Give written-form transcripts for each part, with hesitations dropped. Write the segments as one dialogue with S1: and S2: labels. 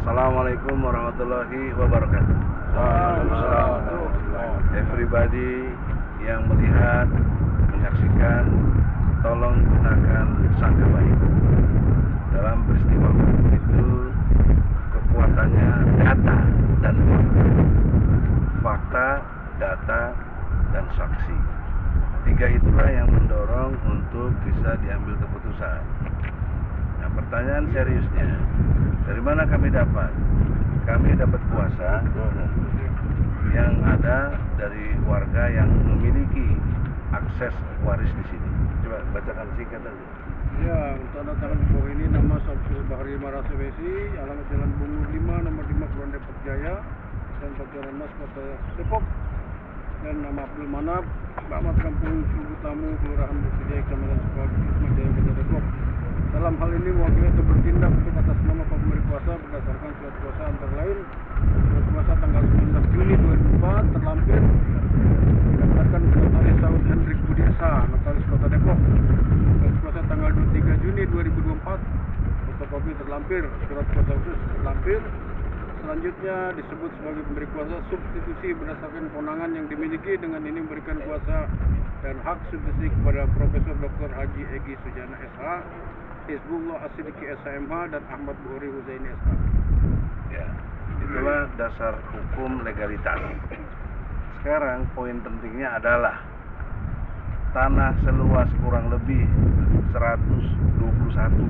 S1: Assalamualaikum warahmatullahi wabarakatuh. Everybody yang melihat, menyaksikan, tolong gunakan sangka baik. Dalam peristiwa hukum itu kekuatannya data dan fakta. Fakta, data, dan saksi. Tiga itulah yang mendorong untuk bisa diambil keputusan. Nah, pertanyaan seriusnya, dari mana kami dapat? Kami dapat kuasa yang ada dari warga yang memiliki akses waris di sini. Coba bacakan singkat aja.
S2: Ya, tanda tangan di bawah ini nama Samsul Bahri Marasewesi, alamat Jalan Bungur 5, nomor 5, Kulon Depok Jaya, dan Pacaran Mas, Kota Depok. Dan nama Abdul Manap, alamat Kampung Subu Tamu, Kelurahan Busidaya, Kecamatan Sukabumi, Jaya, Kota Depok. Dalam hal ini mewakili atau bertindak untuk atas nama pemberi kuasa berdasarkan surat kuasa antara lain surat kuasa tanggal 19 Juni 2004 terlampir didaftarkan ke Notaris Saud Hendrik Budi Esa, Notaris Kota Depok. Surat kuasa tanggal 23 Juni 2024 fotokopi terlampir, surat kuasa khusus terlampir. Selanjutnya disebut sebagai pemberi kuasa substitusi berdasarkan kewenangan yang dimiliki, dengan ini memberikan kuasa dan hak substitusi kepada Profesor Dr. Haji Egy Sujana SH, Hizbullah Asidiki SHMH, dan Ahmad Bukhari Huzaini SH.
S1: Ya, itulah dasar hukum legalitas. Sekarang poin pentingnya adalah tanah seluas kurang lebih 121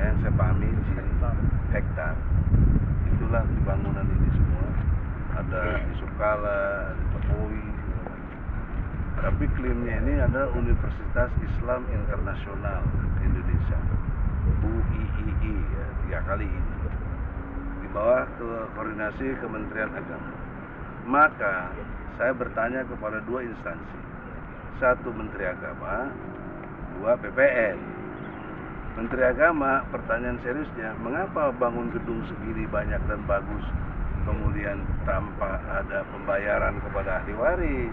S1: ya, yang saya pahami di sini hektar. Itulah di bangunan ini semua. Ada di Sukala, di Jokowi. Tapi klaimnya ini adalah Universitas Islam Internasional Indonesia, UIII ya, 3 kali ini, di bawah koordinasi Kementerian Agama. Maka saya bertanya kepada 2 instansi, 1 Menteri Agama, 2 BPN. Menteri Agama, pertanyaan seriusnya, mengapa bangun gedung segini banyak dan bagus, kemudian tanpa ada pembayaran kepada ahli waris?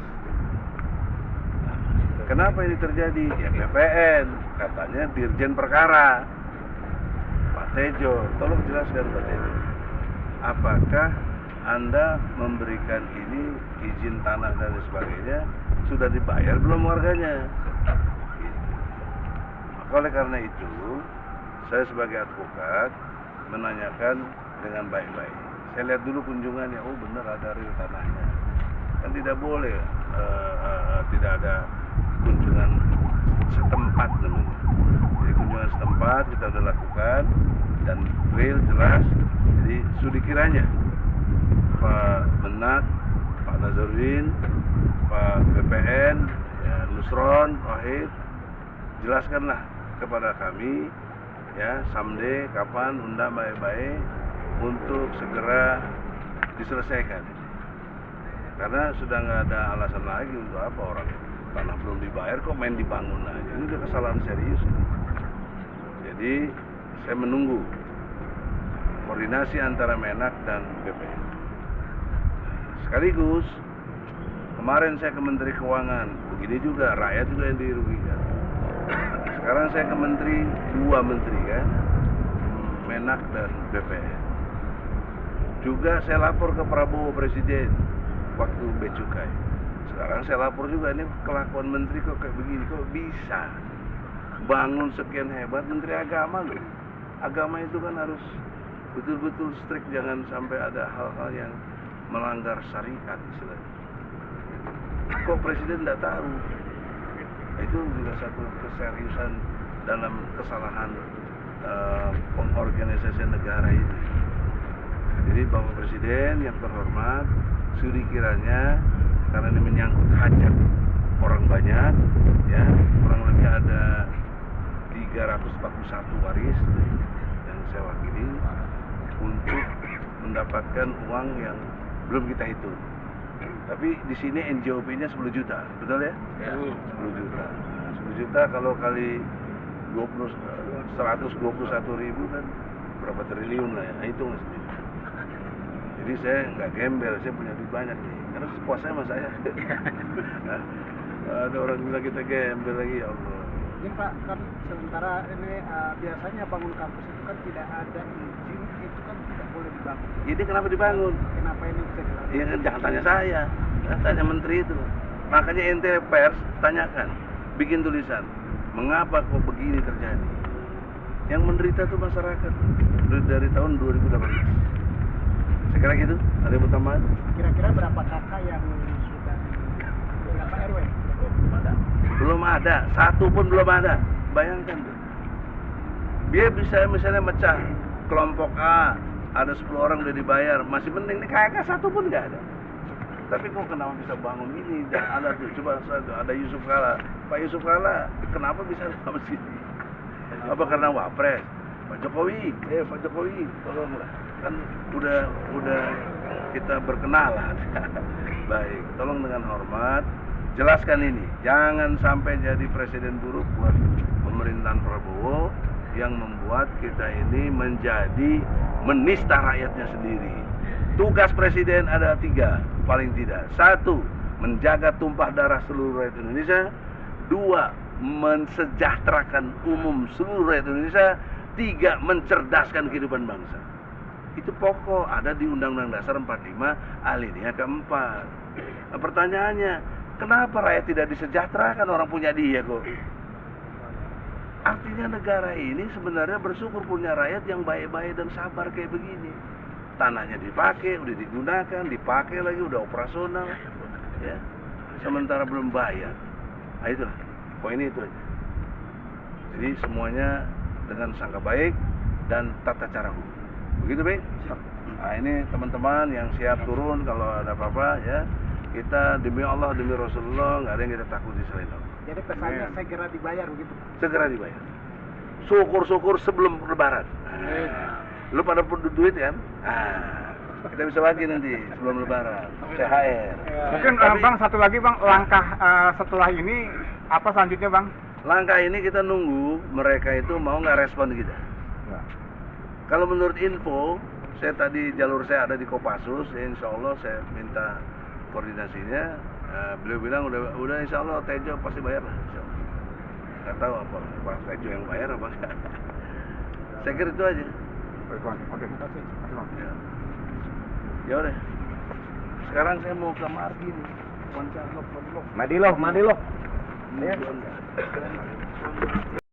S1: Kenapa ini terjadi? Ya BPN, katanya Dirjen Perkara, Pak Tejo. Tolong jelaskan Pak Tejo, apakah Anda memberikan ini izin tanah dan sebagainya sudah dibayar belum warganya? Maka oleh karena itu, saya sebagai advokat menanyakan dengan baik-baik. Saya lihat dulu kunjungannya, oh benar ada real tanahnya. Kan tidak boleh tidak ada kunjungan setempat namanya. Jadi kunjungan setempat kita sudah lakukan dan real jelas. Jadi sudikiranya Pak Menak, Pak Nazarudin, Pak BPN, ya, Nusron, Wahid, jelaskanlah kepada kami ya someday kapan undang baik-baik untuk segera diselesaikan. Karena sudah nggak ada alasan lagi untuk apa orang tanah belum dibayar kok main dibangun aja. Ini udah kesalahan serius. Jadi saya menunggu koordinasi antara Menak dan BPN. Sekaligus kemarin saya ke Menteri Keuangan, begini juga rakyat juga yang dirugikan. Sekarang saya ke Menteri, 2 menteri kan, Menak dan BPN. Juga saya lapor ke Prabowo Presiden waktu Becukai. Sekarang saya lapor juga, ini kelakuan menteri kok kayak begini, kok bisa bangun sekian hebat. Menteri Agama loh, agama itu kan harus betul-betul strict, jangan sampai ada hal-hal yang melanggar syariat istilahnya. Kok presiden tidak tahu? Itu juga satu keseriusan dalam kesalahan pengorganisasian negara ini. Jadi Bapak Presiden yang terhormat, sudi kiranya karena ini menyangkut hajat orang banyak, ya, kurang lebih ada 341 waris yang saya wakili, untuk mendapatkan uang yang belum kita hitung. Tapi di sini NJOP-nya 10 juta, betul ya? Ya. 10 juta. Nah, 10 juta kalau kali 121 ribu kan berapa triliun lah ya, nah, hitung sendiri. Jadi saya nggak gembel, saya punya duit banyak nih, karena puasanya sama saya. Nah, ada orang bilang kita gembel lagi, ya Allah.
S3: Ini Pak, kan sementara ini biasanya bangun kampus itu kan tidak ada izin, itu kan tidak boleh
S1: ini kenapa dibangun?
S2: Kenapa ini bisa dilakukan?
S1: Ya kan jangan tanya saya, ya, tanya menteri itu. Makanya ente pers tanyakan, bikin tulisan, mengapa kok begini terjadi? Yang menderita tuh masyarakat dari tahun 2018. Saya kira gitu, ada yang mau tambahan?
S2: Kira-kira berapa kakak yang sudah berapa RW?
S1: Belum ada, satu pun belum ada. Bayangkan tuh. Dia bisa misalnya mecah kelompok A, ada 10 orang udah dibayar, masih mending nih kagak satu pun nggak ada. Tapi kok kenapa bisa bangun ini? Dan ada tuh, coba ada Yusuf Kala. Pak Yusuf Kala, kenapa bisa sama sini? Apa karena Wapres? Pak Jokowi, Pak Jokowi, tolonglah. Kan udah kita berkenalan. Baik, tolong dengan hormat jelaskan ini. Jangan sampai jadi presiden buruk buat pemerintahan Prabowo yang membuat kita ini menjadi menista rakyatnya sendiri. Tugas presiden ada 3, paling tidak. 1, menjaga tumpah darah seluruh rakyat Indonesia. 2, mensejahterakan umum seluruh rakyat Indonesia. 3, mencerdaskan kehidupan bangsa. Itu pokok, ada di Undang-Undang Dasar 45 alinea keempat. Nah, pertanyaannya, kenapa rakyat tidak disejahterakan? Orang punya dia kok. Artinya negara ini sebenarnya bersyukur punya rakyat yang baik-baik dan sabar kayak begini. Tanahnya dipakai, udah digunakan, dipakai lagi, udah operasional, ya. Sementara belum bayar. Nah itulah, poinnya itu aja. Jadi semuanya dengan sangka baik dan tata cara hukum. Begitu, Bang? Nah ini teman-teman yang siap turun kalau ada apa-apa, ya. Kita demi Allah, demi Rasulullah, nggak ada yang kita takuti selain Allah.
S2: Jadi pesannya segera dibayar begitu.
S1: Segera dibayar. Syukur-syukur sebelum lebaran. Lu pada perlu duit kan? Kita bisa bagi nanti sebelum lebaran. THR.
S3: Mungkin Bang, satu lagi Bang, langkah setelah ini apa selanjutnya Bang?
S1: Langkah ini kita nunggu mereka itu mau nggak respon kita.
S3: Ya.
S1: Kalau menurut info, saya tadi jalur saya ada di Kopassus, ya insya Allah saya minta koordinasinya. Beliau bilang udah insya Allah Tejo pasti bayar lah. Insya Allah. Nggak tahu apa Pak Tejo yang bayar apa enggak. Saya kira itu aja.
S3: Oke, terima kasih Bang.
S1: Ya udah. Sekarang saya mau ke Margi nih.
S3: Madiloh.
S1: Ya.